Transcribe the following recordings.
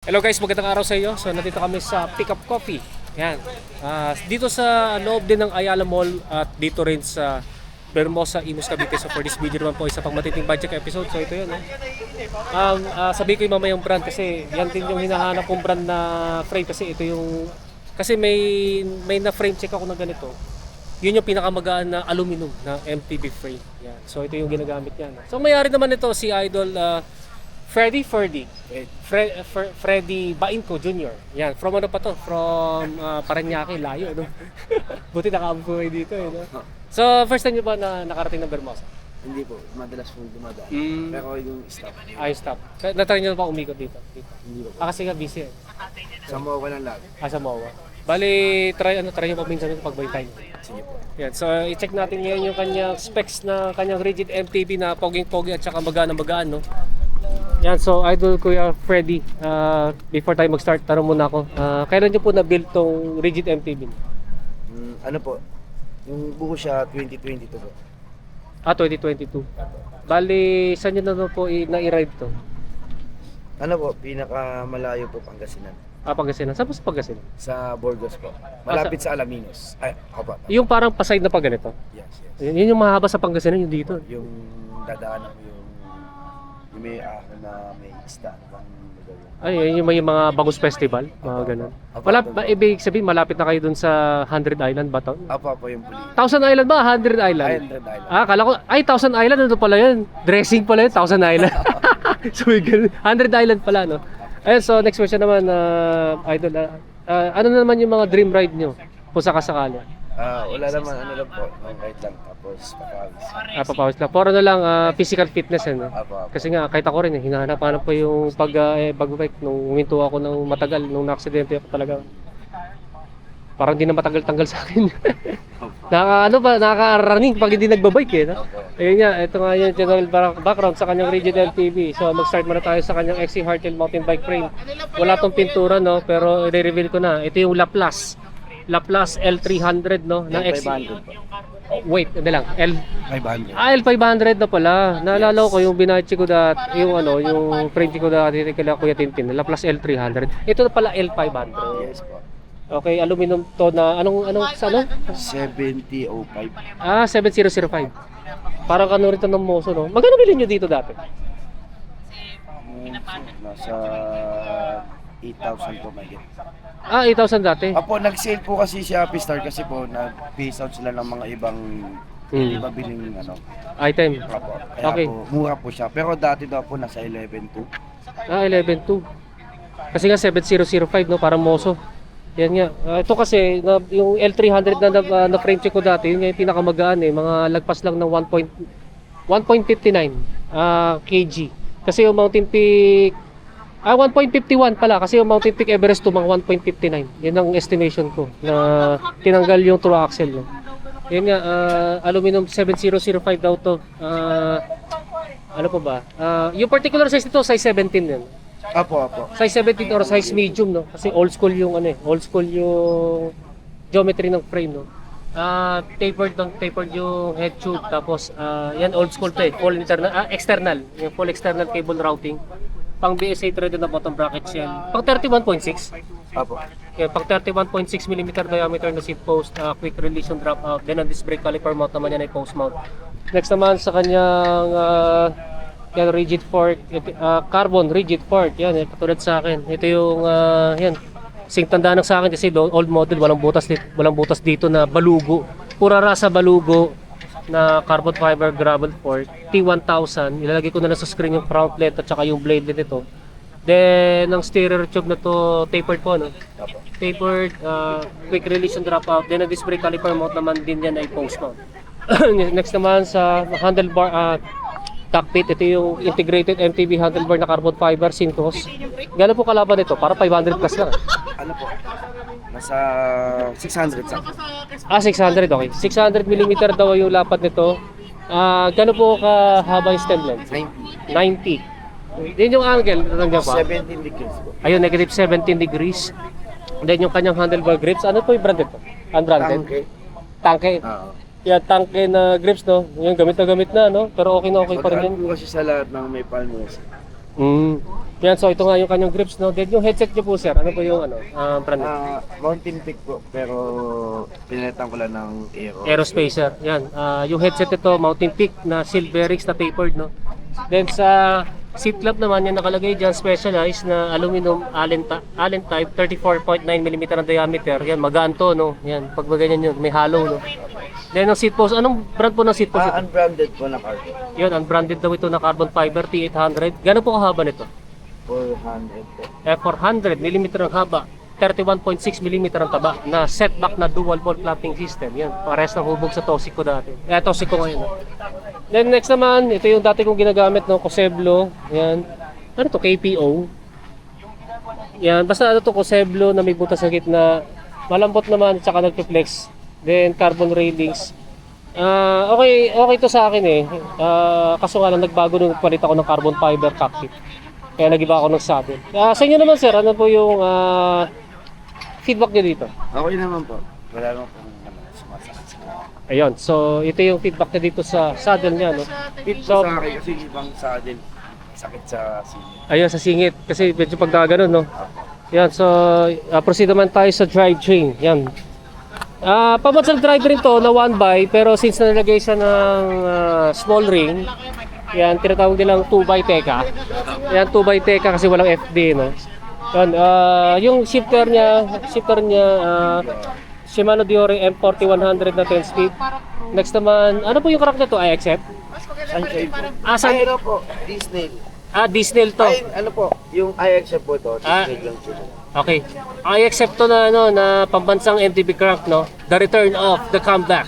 Hello guys, magandang araw sa iyo. So nandito kami sa Pick Up Coffee. Yan. Dito sa loob din ng Ayala Mall at dito rin sa Bermosa, Imus, Cavite. So for this video naman po, isa pang matinding budget episode. So ito yun. Sabi ko yung mamayang brand kasi yan din yung hinahanap kong brand na frame kasi ito yung kasi may na frame check ako na ganito. Yun yung pinakamagaan na aluminum na MTB frame. Yan. So ito yung ginagamit niya. So may-ari naman ito si Idol Freddy Bainco Jr. Yan, from ano pa to? From Parañaque, layo, no? Buti nakaampuhay dito, eh, no? So, first time nyo ba na nakarating ng Bermosa? Hindi po, madalas po dumadaan. Pero yung stop, Stop. Na-try nyo na ba umikot dito? hindi po. Kasi nga busy, eh. Sa MOA lang lagi. Sa MOA. Bali, try nyo pa minsan ito pag may time. Sige po. Yan, so i-check natin ngayon yung kanyang specs na kanyang rigid MTB na poging-pogi at saka magaan, no? Yan, so Idol Kuya Freddy, before tayo mag-start, tanong muna ako, kailan nyo po na-build tong rigid MTB? Ano po, yung buko siya 2022 po. 2022. Bali, saan nyo na po na-ride to? Ano po, pinakamalayo po Pangasinan. Pangasinan. Saan po sa Pangasinan? Sa Burgos po. Malapit sa Alaminos. Ay, ako po. Yung parang paside na pa ganito? Yes. Yun yung mahaba sa Pangasinan, yung dito. Yung dadaanan mo yung may ahon na may isda. Ay, yun yung may mga Bangus Festival, mga ganun. Ibig sabihin, malapit na kayo dun sa 100 Island ba to? Apo yung puli. 1000 Island ba? 100 Island? 100 Island. Kala ko, 1000 Island, ano pala yun? Dressing pala yun, 1000 Island. So, 100 Island pala, no? Ayun, so next question naman, Idol, ano na naman yung mga dream ride nyo? Kung sakasakali? Wala naman, ano lang po, right lang, tapos papawis. Papawis lang. Puro na lang physical fitness, eh, no? Apo. Kasi nga, kahit ako rin, hinahanap-hanap ko yung pag-bike. Nung huminto ako ng matagal, nung na-aksidente ako talaga. Parang hindi na matagal-tanggal sa akin. Nakaka-running pag hindi nagbabike, eh, no? Ayun nga, ito nga yung general background sa kanyang rigid LTV. So mag-start muna tayo sa kanyang XC Hardtail mountain bike frame. Wala tong pintura, no, pero i-reveal ko na. Ito yung Laplace L300, no, ng XC. L500 po. Wait, hindi lang. 500. L500 na pala. Naalala ko yung binachi ko dati, yung frame ko dati kay Kuya Tintin, Laplace L300. Ito na pala L500. Yes po. Okay, aluminum to na anong sa ano? 7005. 7005. Parang ano rito ng Moso, no? Magkano bilhin nyo dito dati? Nasa 8,000 po may get. 8,000 dati. Apo, nag-sale po kasi si Happy Star kasi po nag-phase out sila ng mga ibang hindi mabiling Item. Apo. Kaya Okay. po, mura po siya. Pero dati daw po nasa 11,200. 11.2. Kasi nga 7005, no? Parang Moso. Yan nga. Ito kasi, yung L300 na frame check ko dati, yun nga yung pinakamagaan, eh. Mga lagpas lang ng 1.59 kg. Kasi yung Mountain Peak 1.51 pala kasi yung Mountain Peak Everest to mga 1.59. Yan ang estimation ko na tinanggal yung true axle, no? Yan nga, aluminum 7005 daw to. Ano pa ba? Yung particular size nito, size 17 yan. Apo. Size 17 or size medium, no? Kasi old school yung old school yung geometry ng frame, no? Tapered yung head tube, tapos yan old school to, eh. Full external, yung full external cable routing. Pang BSA threaded na bottom brackets yan. Pang 31.6. Apo. Yeah, pang 31.6 mm diameter na seat post, quick release yung drop out. Then ang disc brake caliper mount naman yan ay post mount. Next naman sa kanyang yan, rigid fork, carbon rigid fork. Yan, katulad sa akin. Ito yung yan. Sing tandaan sa akin kasi old model, walang butas dito na balugo. Pura rasa balugo na carbon fiber gravel fork. T1000. Ilalagay ko na lang sa screen yung front plate at saka yung blade nito. Then ang steerer tube na to tapered po, no? Apo. Tapered, quick release and drop out. Then ang disc brake caliper mount naman din yan ay post mount. Next naman sa handlebar cockpit, ito yung integrated MTB handlebar na carbon fiber Syncros. Gano'n po kalaban ito? Para 500 plus lang. Ano po? Nasa 600 sa. 600, okay. 600 mm daw yung lapad nito. Gano'n po kahaba yung stem length? 90. 90. Then yung angle, nandiyan pa? 17 degrees po. Ayun, negative 17 degrees. Then yung kanyang handlebar grips, ano po yung brand ito? Unbranded? Tanke. Oo. Yan, tanke na grips, no? Yung gamit na, no? Pero okay na okay pa rin yan. Pag-ano po kasi sa lahat ng may palmos, Mm. Yan, so ito nga yung kanyang grips, no? Then yung headset niyo po, sir, ano po yung brand? Mountain Peak po, pero pinalitan ko lang ng Aero. Aerospacer. Yan. Yung headset ito, Mountain Peak na Silverix na tapered, no? Then sa seat flap naman, yan nakalagay dyan, specialized na aluminum Allen type, 34.9mm ang diameter. Yan, magaan to, no? Yan, pag ganyan yun, may hollow, no? Then ang seat post, anong brand po ng seat post ito? Unbranded po na carbon. Yun, unbranded daw ito na carbon fiber T800. Gano'n po kahaba nito? 400 po. 400mm ang haba, 31.6mm ang taba na setback na dual ball clamping system. Yan, pares ng hubog sa Toxic ko dati. Toxic ko ngayon. No? Then next naman, ito yung dati kong ginagamit, no, Coseblo. Yan. Ano to? KPO. Yan, basta ano to, Coseblo na may butas sa gitna. Malambot naman, tsaka nagpi-flex. Then carbon railings. Okay to sa akin eh. Kaso nga lang nagbago nung palit ako ng carbon fiber cockpit. Kaya nag-iba ako ng saddle. Sa inyo naman sir, ano po yung feedback niyo dito? Okay naman po. Wala naman po sumasakit sa Ayun, so ito yung feedback niya dito sa saddle niya, no? Fit So, sa akin kasi ibang saddle. Sakit sa singit. ayun, sa singit. Kasi medyo pagkaganon, no? Yan, so proceed naman tayo sa drivetrain. Yan. Pamansang drive rin to na 1x, pero since nalagay siya ng small ring, yan, tinatawag nilang 2x Teka. Yan, 2x Teka kasi walang FD, no? Yan, yung shifter niya, Shimano Diore M40-100 na 10 speed. Next naman, ano po yung crank na to? I accept? Sunshine po. Sun- Ay, ano po? Disney. Disney to. Ay, ano po? Yung I-accept po to. Disney lang po. Okay. I accept to na na pambansang MTB crank, no. The return of the comeback.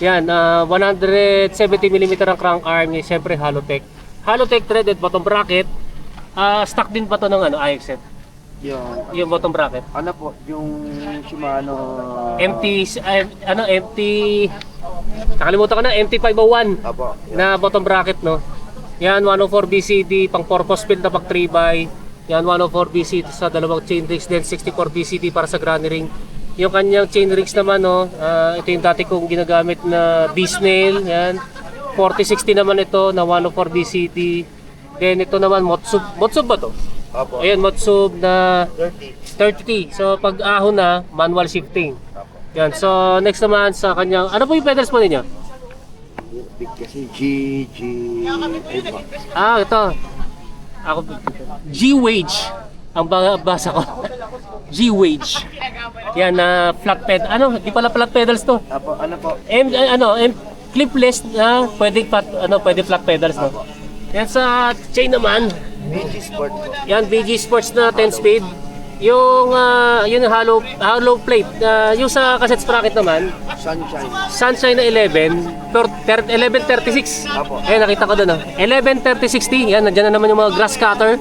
Yan, 170mm ang crank arm niya, syempre Halotech. Halotech threaded bottom bracket. Stock din ba to ng I accept? Yung bottom bracket. Ano po? Yung Shimano... MT nakalimutan ko na, MT501 Apo. na bottom bracket, no. Yan, 104 BCD pang purpose build na pag 3x. Yan, 104 BCD sa dalawang chain rings, then 64 BCD para sa granny ring. Yung kanyang chain rings naman, no, ito yung dati kong ginagamit na Disney. Yan, 4060 naman ito na 104 BCD. Then ito naman Motsub ba to? Apo. Ayan, Motsub na 30. 30. So pag ahon na, manual shifting. Apo. Yan, so next naman sa kanyang, ano po yung pedals po ninyo? Big kasi G... Ito. Ako, G-Wage. Ang basa ko. G-Wage. Yan na flat pedal. Ano, di pala flat pedals to. Apo, ano po? Clipless na pwede flat pedals, no. Yan sa chain naman. BG Sport po. Yan, BG Sports na 10 speed. Yung hollow plate. Yung sa cassette sprocket naman, Sunshine. na 1136. Apo. Nakita ko doon. 113060. Yan, nandiyan na naman yung mga grass cutter.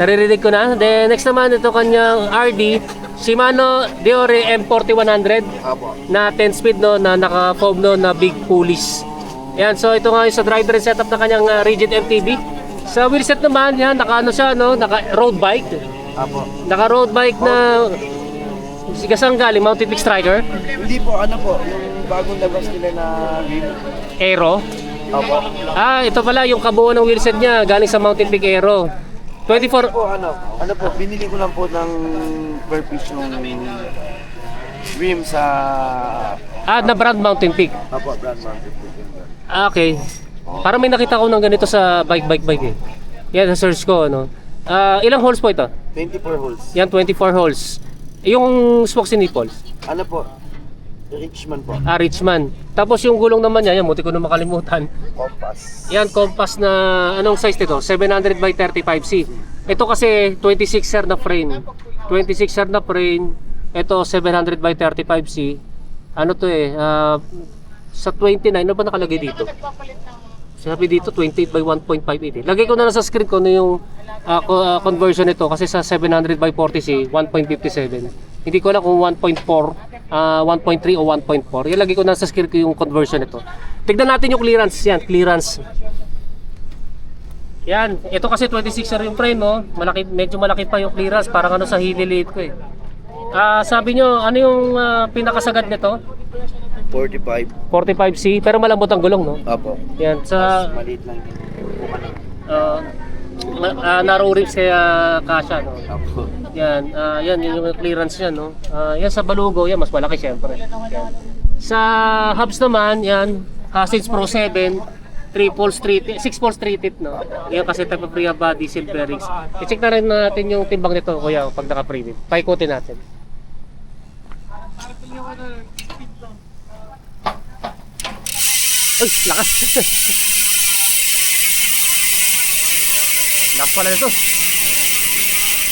Naririnig ko na. Then next naman ito kanyang RD, Shimano Diore M40-100 Apo. na 10 speed, no, na naka-foam, no, na big pulleys. Yan, so ito nga yung sa driver setup na kanyang rigid MTB. Sa wheelset naman, yan, naka road bike. Apo. Naka road bike na sigasang galing Mountain Peak Striker, Hindi po, ano po? Yung bagong labas nila na rim. Aero. Apo. Ito pala yung kabuuan ng wheelset niya galing sa Mountain Peak Aero. 24 Po, ano po, binili ko lang po ng per piece yung rim sa... na brand Mountain Peak. Apo, brand market po. Okay. Parang may nakita ko ng ganito sa bike eh. Yan, sa search ko, ano. Ilang holes po ito? 24 holes. Yan, 24 holes. Yung spokes and nipples. Ano po? Richmond po. Richman. Tapos yung gulong naman niya, yan, muti ko na makalimutan. Compass. Yan, compass na, anong size nito? 700 by 35C. Ito kasi 26er na frame. 26er na frame. Ito 700 by 35C. Ano to eh, sa 29, ano ba nakalagay dito? Sabi dito 28 by 1.58. Lagay ko na lang sa screen ko na yung conversion nito kasi sa 700 by 40C 1.57. Hindi ko alam kung 1.4, 1.3 o 1.4. Ilagay ko na sa screen ko yung conversion nito. Tignan natin yung clearance. Yan, clearance. Yan, ito kasi 26er yung frame, no? Malaki, medyo malaki pa yung clearance, parang ano sa hililiit ko eh. Sabi nyo, ano yung pinakasagad nito? 45. 45C, pero malambot ang gulong, no? Apo. Yan, sa Maliit lang. narrow ribs kaya kasha, no? Opo. Yan, yan yung clearance niya, no? Yan sa Balugo, yan mas malaki syempre. Yan. Sa hubs naman, yan, Hasage Pro 7, 3 poles 3 6 poles 3 tip, no? Yan kasi type of rear body, seal bearings. I-check na rin natin yung timbang nito, kuya, pag naka-pre-wheel. Paikutin natin. Ay, lakas! Lakas pala ito.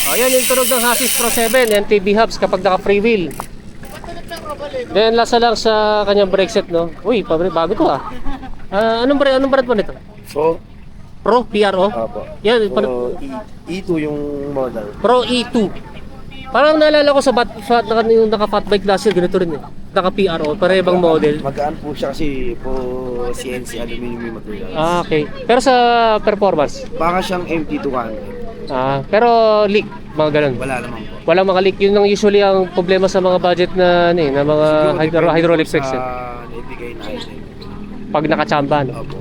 Ayan yung tunog ng Hasage Pro 7, NTB hubs kapag naka-free wheel. Then lasa lang sa kanyang brake set, no? Uy, bago to ah. Anong brand mo nito? So, Pro PRO? opo. Yan, So, E2 yung model. Pro E2. Parang naalala ko sa yung naka-fat bike last year, ganito rin eh. Naka-PRO, parebang model. Magaan po siya kasi po CNC aluminum yung materials. Okay. Pero sa performance? Baka siyang MT200. Pero leak, mga ganun. Wala naman po. Walang mga leak. Yun ang usually ang problema sa mga budget na, na mga hydraulic section. Naibigay na item. Pag nakachamba, no? Opo.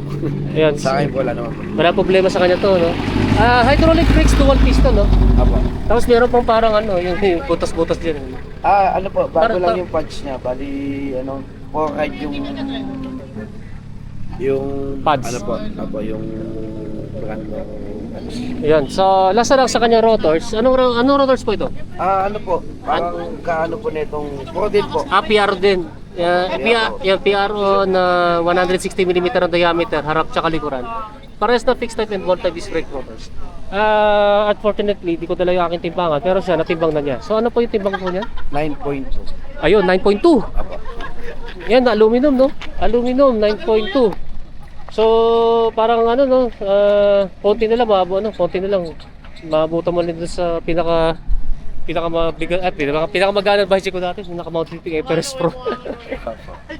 Ayan. Sa akin po wala naman po. Wala problema sa kanya to, no? Hydraulic brakes, dual piston, no? Opo. Tapos meron pang parang yung butas-butas dyan. Ano po, bago Parang- lang yung punch niya. Bali, for ride yung Pads. Ano po, yung brand ng Ayan. So, lasa lang sa kanya rotors. Anong rotors po ito? ano po, parang kaano po nitong pro din po. PRO din. Yung PRO na 160mm ang diameter, harap tsaka likuran. Parehas na fixed type and wall type disc brake rotors. Unfortunately, di ko dala yung aking timbangan, pero siya natimbang na niya. So ano po yung timbang po niya? 9.2. Ayun, 9.2. Apo. Yan, aluminum, no? Aluminum, 9.2. So, parang no? Konti na lang, konti na lang. Maabutan mo rin doon sa pinakamagana na bicycle ko dati, yung naka-mounted yung Everest Pro.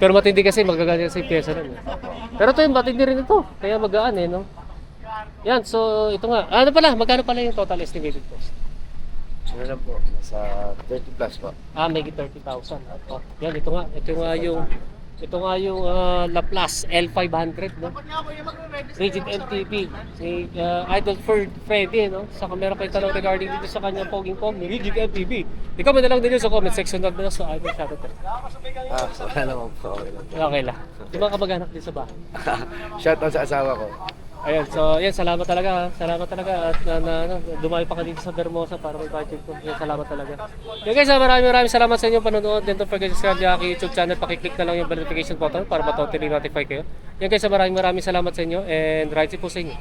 Pero matindi kasi, magagana kasi yung pyesa nun. Pero ito yung matindi rin ito, kaya magaan no? Yan, so ito nga. Magkano pala yung total estimated cost? Ano lang po, nasa 30 plus po. May 30,000. Yan, ito nga yung Laplace L500, no? Rigid MTB. Si Idol Freddy, no? Saka meron kayo tanong regarding dito sa kanyang poging-pog ni Rigid MTB. I-comment na lang din yun sa comment section na sa Idol Shoutout. Wala naman po. Okay lang. Yung mga kamag-anak din sa bahay. Shoutout sa asawa ko. Ayan, so yan, salamat talaga. Salamat talaga at dumayo pa ka dito sa Vermosa para may budget ko. Yan, salamat talaga. Yan guys, maraming salamat sa inyong panonood. Then don't forget to subscribe sa aking YouTube channel. Pakiclick na lang yung notification button para ma-totally notify kayo. Yan guys, maraming salamat sa inyo and right po sa inyo.